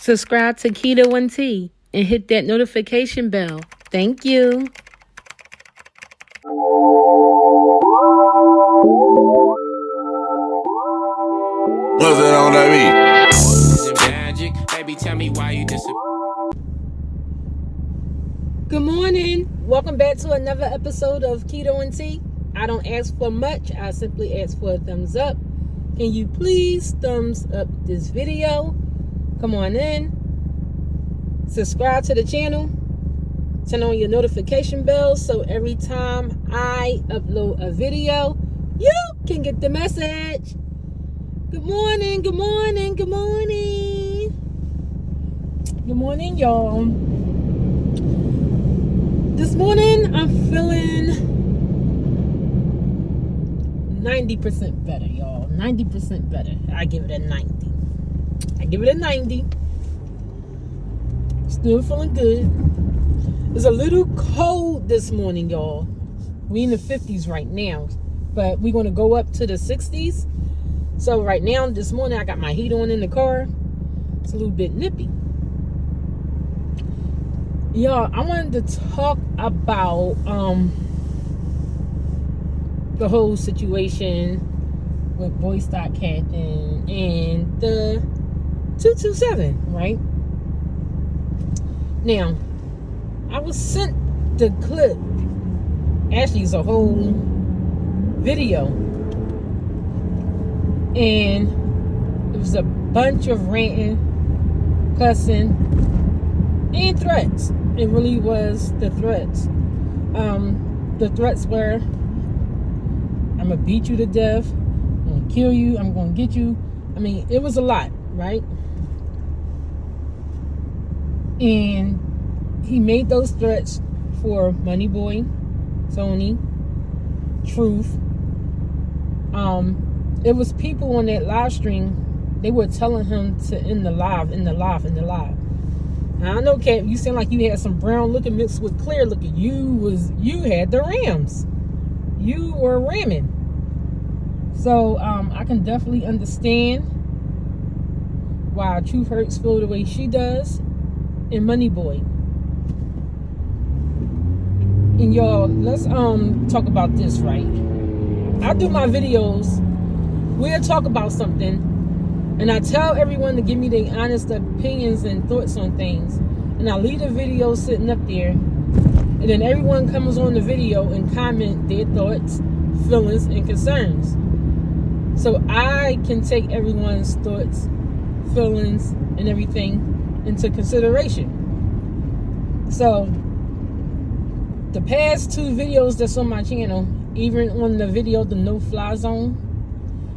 Subscribe to Keto and Tea and hit that notification bell. Thank you. What's that on that beat? Magic, baby, tell me why you disappear. Good morning. Welcome back to another episode of Keto and Tea. I don't ask for much. I simply ask for a thumbs up. Can you please thumbs up this video? Come on in. Subscribe to the channel. Turn on your notification bell so every time I upload a video, you can get the message. Good morning, good morning, good morning. Good morning, y'all. This morning, I'm feeling 90% better, y'all. 90% better. I give it a 90. I give it a 90. Still feeling good. It's a little cold this morning, y'all. We in the 50s right now, but we're going to go up to the 60s. So right now, this morning, I got my heat on in the car. It's a little bit nippy. Y'all, I wanted to talk about the whole situation with Boy Stock Captain and the 227, right? Now, I was sent the clip. Actually, it's a whole video. And it was a bunch of ranting, cussing, and threats. It really was the threats. The threats were, I'm going to beat you to death. I'm going to kill you. I'm going to get you. I mean, it was a lot, right? And he made those threats for Money Boy, Tony, Truth. It was people on that live stream. They were telling him to end the live. And I know, Kat, you seem like you had some brown looking mixed with clear looking. You had the Rams. You were ramming. So I can definitely understand why Truth Hurts feel the way she does in Money Boy. And y'all, let's talk about this, right? I do my videos. We'll talk about something, and I tell everyone to give me their honest opinions and thoughts on things. And I leave the video sitting up there, and then everyone comes on the video and comment their thoughts, feelings, and concerns. So I can take everyone's thoughts, feelings, and everything into consideration. So the past two videos that's on my channel, even on the video, the No Fly Zone,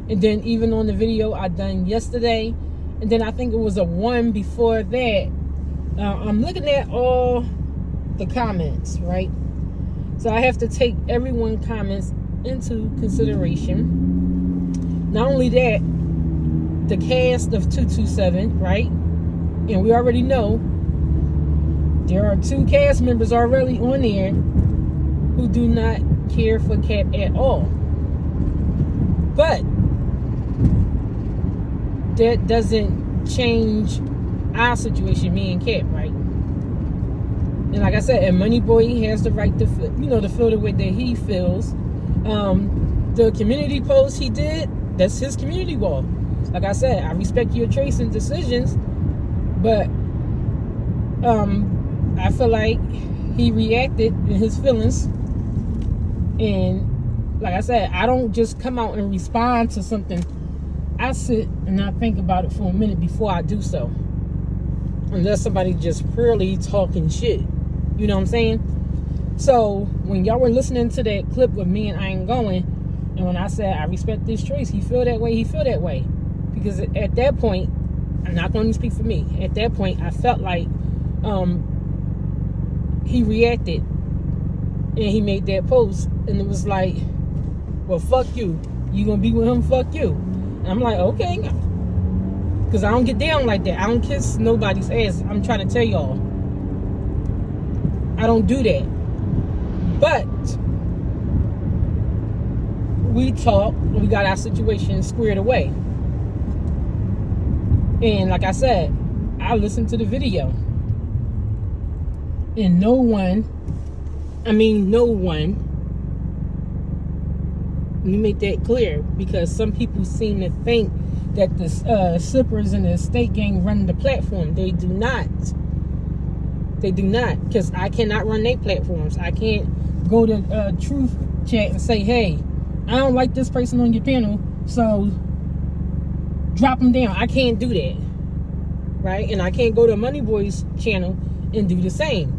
and then even on the video I done yesterday, and then I think it was a one before that, I'm looking at all the comments, right? So I have to take everyone's comments into consideration. Not only that, the cast of 227, right? And we already know there are two cast members already on there who do not care for Cap at all. But that doesn't change our situation, me and Cap, right? And like I said, and Money Boy has the right to, to feel the way that he feels. The community post he did, that's his community wall. Like I said, I respect your choice and decisions, but I feel like he reacted in his feelings. And like I said, I don't just come out and respond to something. I sit and I think about it for a minute before I do so. Unless somebody just purely talking shit. You know what I'm saying? So when y'all were listening to that clip with me and I Ain't Going, and when I said I respect this choice, he feel that way, Because at that point, I'm not going to speak for me. At that point, I felt like he reacted and he made that post, and it was like, well, fuck you. You gonna be with him? Fuck you. And I'm like, okay. Because I don't get down like that. I don't kiss nobody's ass. I'm trying to tell y'all. I don't do that. But we talked, we got our situation squared away. And like I said, I listened to the video. And no one, let me make that clear, because some people seem to think that the Sippers and the Estate Gang run the platform. They do not. They do not, because I cannot run their platforms. I can't go to Truth Chat and say, hey, I don't like this person on your panel, so drop them down. I can't do that, right? And I can't go to Money Boy's channel and do the same.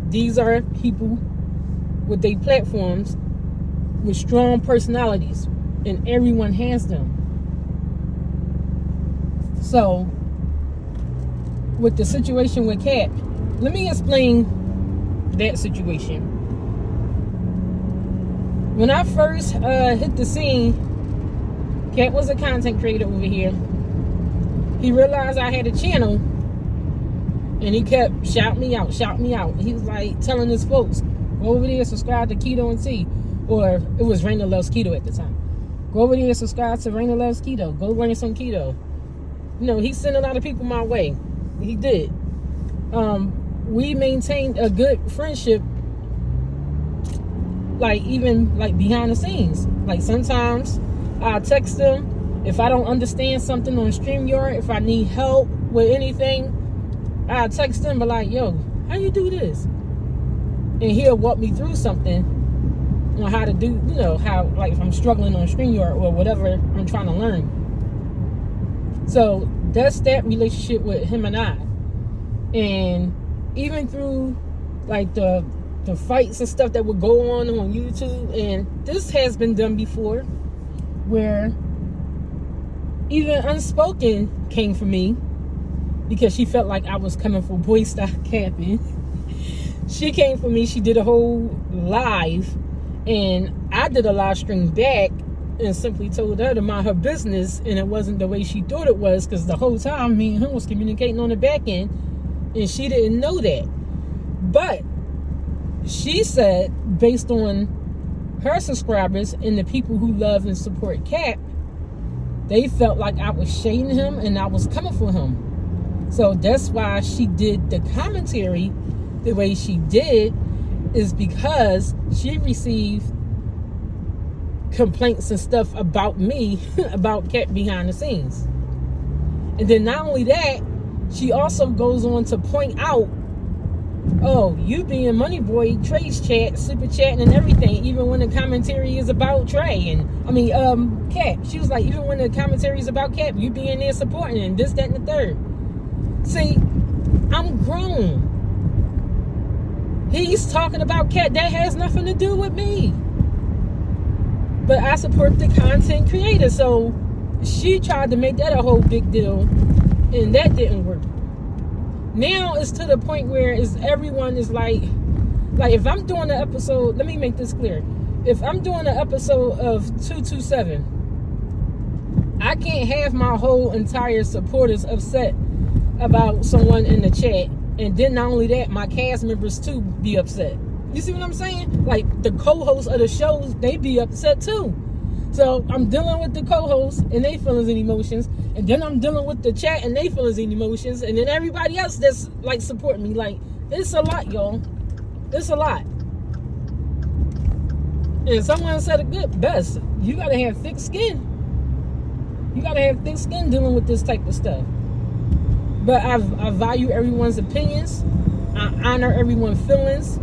These are people with their platforms with strong personalities, and everyone has them. So, with the situation with Cap, let me explain that situation. When I first hit the scene, Cap was a content creator over here. He realized I had a channel, and he kept shouting me out. He was like telling his folks, go over there, subscribe to Keto and T. Or it was Raina Loves Keto at the time. Go over there and subscribe to Raina Loves Keto. Go learn some keto. You know, he sent a lot of people my way. He did. We maintained a good friendship, like even like behind the scenes. Like sometimes I text him if I don't understand something on StreamYard, if I need help with anything, I text him, but like, yo, how you do this? And he'll walk me through something on how to do, you know, how, like if I'm struggling on StreamYard or whatever I'm trying to learn. So that's that relationship with him and I. And even through like the fights and stuff that would go on YouTube, and this has been done before, where even Unspoken came for me because she felt like I was coming for boy style capping. She came for me. She did a whole live, and I did a live stream back and simply told her to mind her business, and it wasn't the way she thought it was, because the whole time me and him was communicating on the back end, and she didn't know that. But she said, based on her subscribers and the people who love and support Cap, they felt like I was shading him and I was coming for him. So that's why she did the commentary the way she did, is because she received complaints and stuff about me, about Cap behind the scenes. And then not only that, she also goes on to point out, oh, you being Money Boy, Trey's chat, super chatting and everything, even when the commentary is about Trey and Cap. She was like, even when the commentary is about Cap, you being there supporting and this, that, and the third. See, I'm grown. He's talking about Cap. That has nothing to do with me. But I support the content creator. So she tried to make that a whole big deal, and that didn't work. Now it's to the point where everyone is like if I'm doing an episode, let me make this clear. If I'm doing an episode of 227, I can't have my whole entire supporters upset about someone in the chat, and then not only that, my cast members too be upset. You see what I'm saying? Like the co-hosts of the shows, they be upset too. So I'm dealing with the co-hosts and their feelings and emotions, and then I'm dealing with the chat and their feelings and emotions, and then everybody else that's like supporting me. Like, it's a lot, y'all. It's a lot. And someone said it good best. You gotta have thick skin. You gotta have thick skin dealing with this type of stuff. But I value everyone's opinions. I honor everyone's feelings.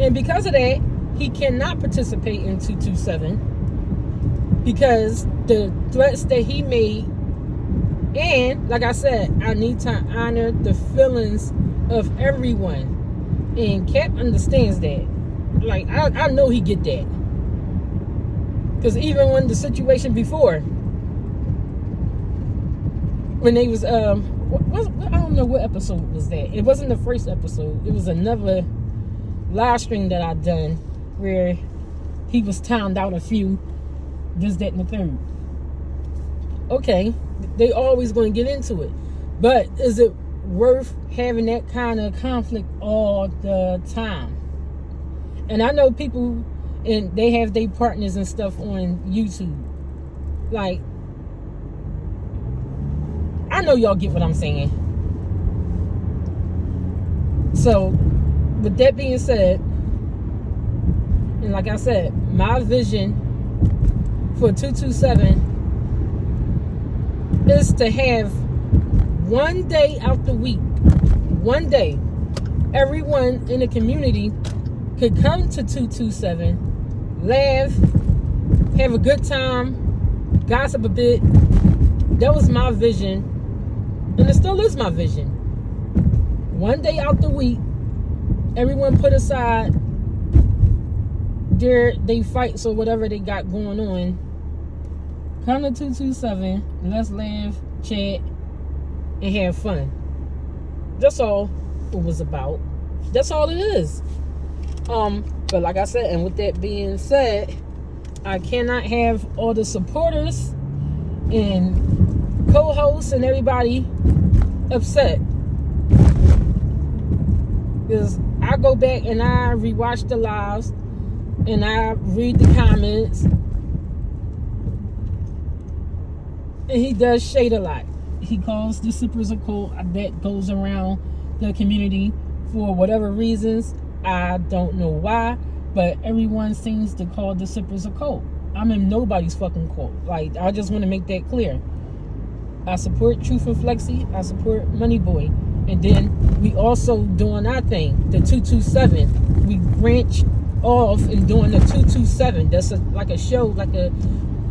And because of that, he cannot participate in 227 because the threats that he made, and like I said, I need to honor the feelings of everyone. And Cap understands that. Like, I know he get that. Because even when the situation before, when they was, I don't know what episode was that. It wasn't the first episode. It was another live stream that I done where he was timed out a few, this, that, and the third. Okay, they always going to get into it. But is it worth having that kind of conflict all the time? And I know people, and they have their partners and stuff on YouTube. Like, I know y'all get what I'm saying. So, with that being said, and like I said, my vision for 227 is to have one day out the week, one day, everyone in the community could come to 227, laugh, have a good time, gossip a bit. That was my vision, and it still is my vision. One day out the week, everyone put aside they fights or whatever they got going on. Come to 227, let's laugh, chat, and have fun. That's all it was about. That's all it is. But like I said, and with that being said, I cannot have all the supporters and co-hosts and everybody upset. Because I go back and I rewatch the lives and I read the comments, and he does shade a lot. He calls the Sippers a cult that goes around the community for whatever reasons. I don't know why, but everyone seems to call the Sippers a cult. I'm in nobody's fucking cult. Like, I just want to make that clear. I support Truth and Flexi. I support Money Boy. And then we also doing our thing, the 227. We branch off and doing the 227. That's like a show, like a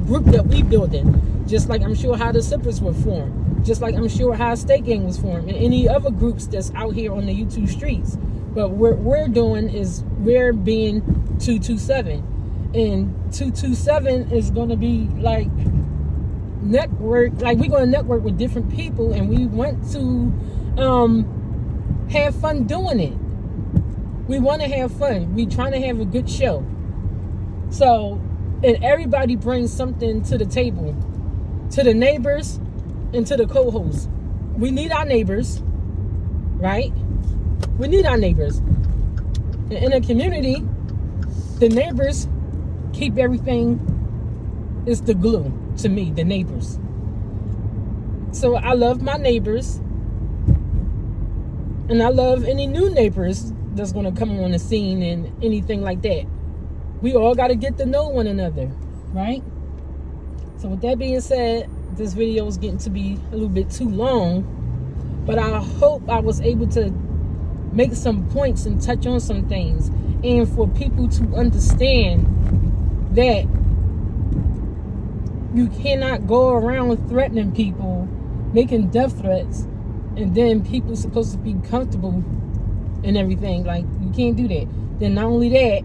group that we building. Just like I'm sure how the Sippers were formed. Just like I'm sure how State Gang was formed. And any other groups that's out here on the YouTube streets. But what we're doing is we're being 227. And 227 is going to be like network. Like we're going to network with different people. And we want to have fun doing it. We want to have fun. We trying to have a good show. So, and everybody brings something to the table. To the neighbors and to the co-hosts. We need our neighbors, right? We need our neighbors. And in a community, the neighbors keep everything, it's the glue to me, the neighbors. So I love my neighbors. And I love any new neighbors that's going to come on the scene and anything like that. We all got to get to know one another, right? So with that being said, this video is getting to be a little bit too long, but I hope I was able to make some points and touch on some things, and for people to understand that you cannot go around threatening people, making death threats, and then people supposed to be comfortable and everything. Like, you can't do that. Then not only that,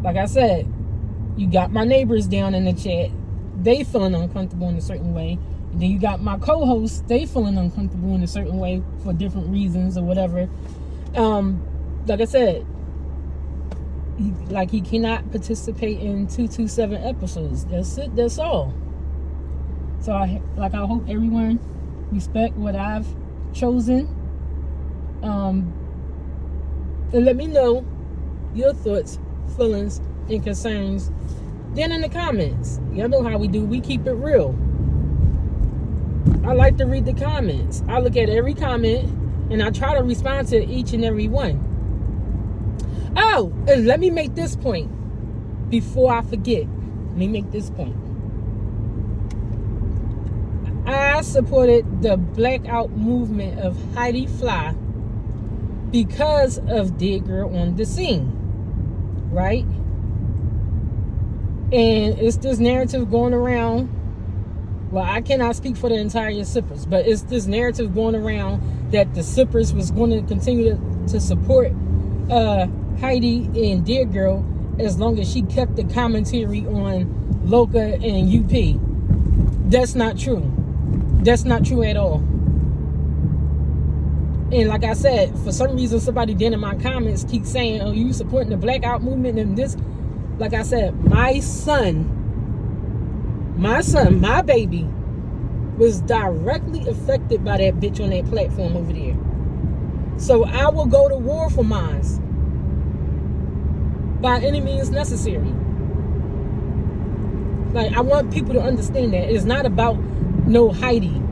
like I said, you got my neighbors down in the chat. They feeling uncomfortable in a certain way. And then you got my co-hosts. They feeling uncomfortable in a certain way for different reasons or whatever. Like I said, he cannot participate in 227 episodes. That's it. That's all. So I hope everyone respect what I've chosen. And let me know your thoughts, feelings, and concerns then in the comments. Y'all know how we do. We keep it real. I like to read the comments. I look at every comment and I try to respond to each and every one. Oh, and let me make this point before I forget. Let me make this point. I supported the blackout movement of Heidi Fly because of Dead Girl on the Scene, right? And it's this narrative going around. Well, I cannot speak for the entire Sippers, but it's this narrative going around that the Sippers was going to continue to support Heidi and Dead Girl as long as she kept the commentary on Loca and UP. That's not true. That's not true at all. And like I said, for some reason, somebody then in my comments keep saying, oh, you supporting the blackout movement and this. Like I said, my son, my baby, was directly affected by that bitch on that platform over there. So I will go to war for mine by any means necessary. Like, I want people to understand that it's not about no Heidi.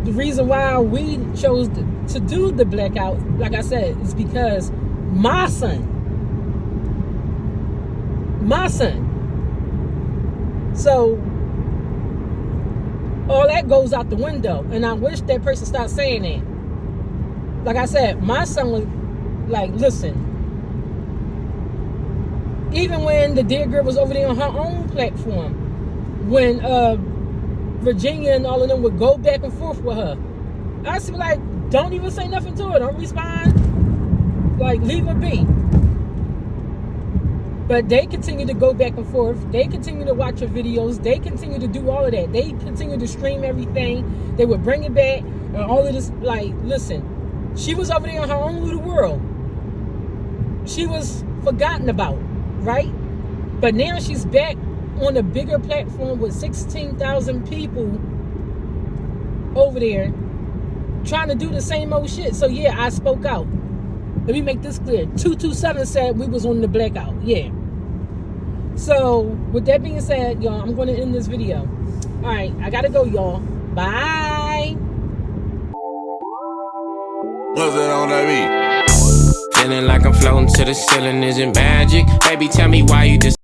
the reason why we chose to do the blackout, like I said, is because my son. So all that goes out the window, and I wish that person stopped saying that. Like I said, my son was like, listen, even when the dear girl was over there on her own platform, when Virginia and all of them would go back and forth with her, I used to be like, don't even say nothing to her, don't respond, like leave her be. But they continue to go back and forth. They continue to watch her videos. They continue to do all of that. They continue to stream everything. They would bring it back and all of this. Like, listen, she was over there in her own little world. She was forgotten about, right? But now she's back on a bigger platform with 16,000 people over there trying to do the same old shit. So yeah, I spoke out. Let me make this clear. 227 said we was on the blackout. Yeah. So with that being said, y'all, I'm going to end this video. All right, I gotta go, y'all. Bye. What's that on that beat? Feeling like I'm floating to the ceiling, isn't magic. Baby, tell me why you